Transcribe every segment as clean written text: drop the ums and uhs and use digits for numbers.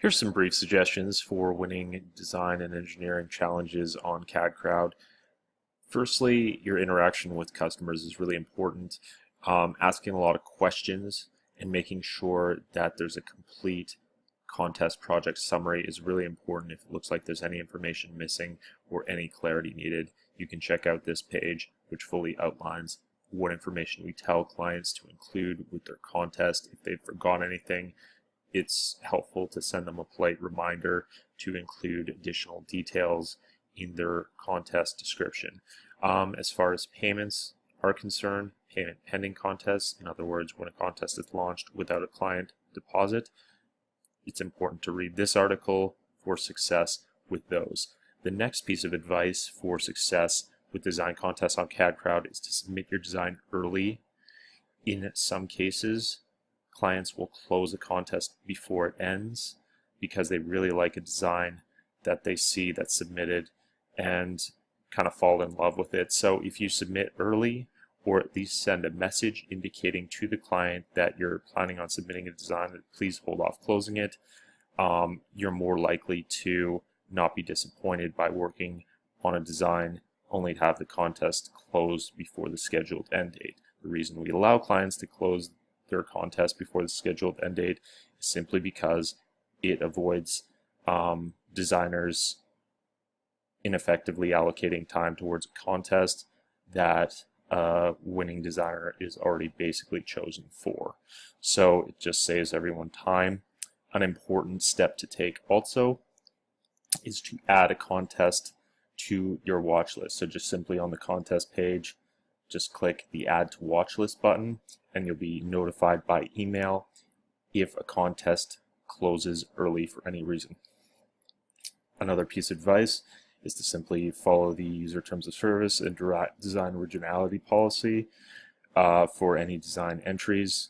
Here's some brief suggestions for winning design and engineering challenges on Cad Crowd. Firstly, your interaction with customers is really important. Asking a lot of questions and making sure that there's a complete contest project summary is really important. If it looks like there's any information missing or any clarity needed, you can check out this page, which fully outlines what information we tell clients to include with their contest. If they've forgotten anything, it's helpful to send them a polite reminder to include additional details in their contest description. As far as payments are concerned, payment pending contests, in other words, when a contest is launched without a client deposit, it's important to read this article for success with those. The next piece of advice for success with design contests on Cad Crowd is to submit your design early. In some cases, clients will close a contest before it ends because they really like a design that they see that's submitted and kind of fall in love with it. So if you submit early, or at least send a message indicating to the client that you're planning on submitting a design, that please hold off closing it, you're more likely to not be disappointed by working on a design only to have the contest closed before the scheduled end date. The reason we allow clients to close their contest before the scheduled end date is simply because it avoids designers ineffectively allocating time towards a contest that a winning designer is already basically chosen for. So it just saves everyone time. An important step to take also is to add a contest to your watch list. So just simply on the contest page, just click the Add to Watch List button and you'll be notified by email if a contest closes early for any reason. Another piece of advice is to simply follow the user terms of service and design originality policy for any design entries.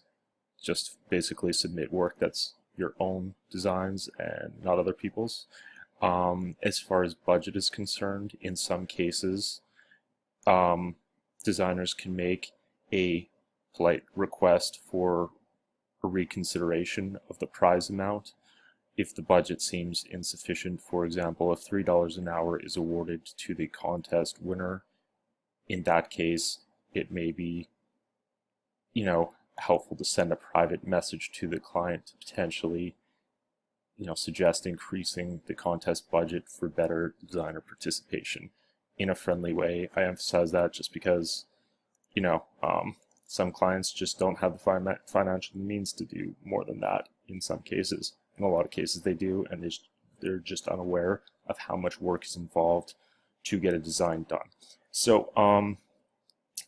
Just basically submit work that's your own designs and not other people's. As far as budget is concerned, in some cases, designers can make a polite request for a reconsideration of the prize amount if the budget seems insufficient. For example, if $3 an hour is awarded to the contest winner, in that case, it may be, helpful to send a private message to the client to potentially, suggest increasing the contest budget for better designer participation in a friendly way. I emphasize that just because, some clients just don't have the financial means to do more than that in some cases. In a lot of cases they do, and they're just unaware of how much work is involved to get a design done. So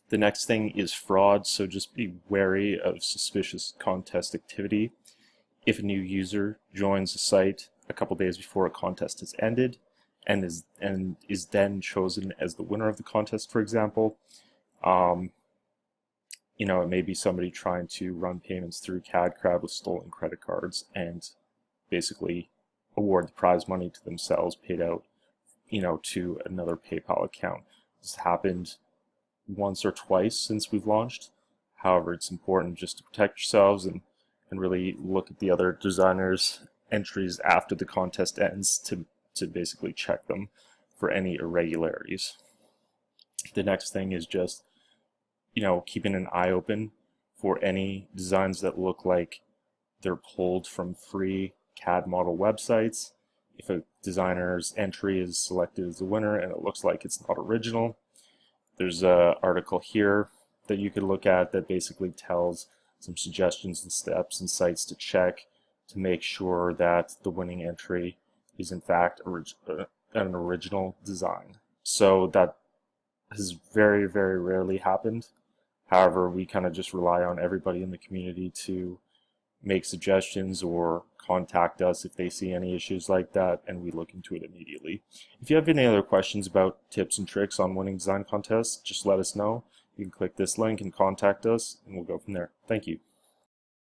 the next thing is fraud, so just be wary of suspicious contest activity. If a new user joins the site a couple days before a contest has ended and is then chosen as the winner of the contest, for example, it may be somebody trying to run payments through Cad Crowd with stolen credit cards and basically award the prize money to themselves, paid out, to another PayPal account. This happened once or twice since we've launched. However, it's important just to protect yourselves and really look at the other designers' entries after the contest ends to basically check them for any irregularities. The next thing is just, keeping an eye open for any designs that look like they're pulled from free CAD model websites. If a designer's entry is selected as the winner and it looks like it's not original, there's an article here that you could look at that basically tells some suggestions and steps and sites to check to make sure that the winning entry is in fact an original design. So that has very, very rarely happened. However, we kind of just rely on everybody in the community to make suggestions or contact us if they see any issues like that, and we look into it immediately. If you have any other questions about tips and tricks on winning design contests, just let us know. You can click this link and contact us, and we'll go from there. Thank you.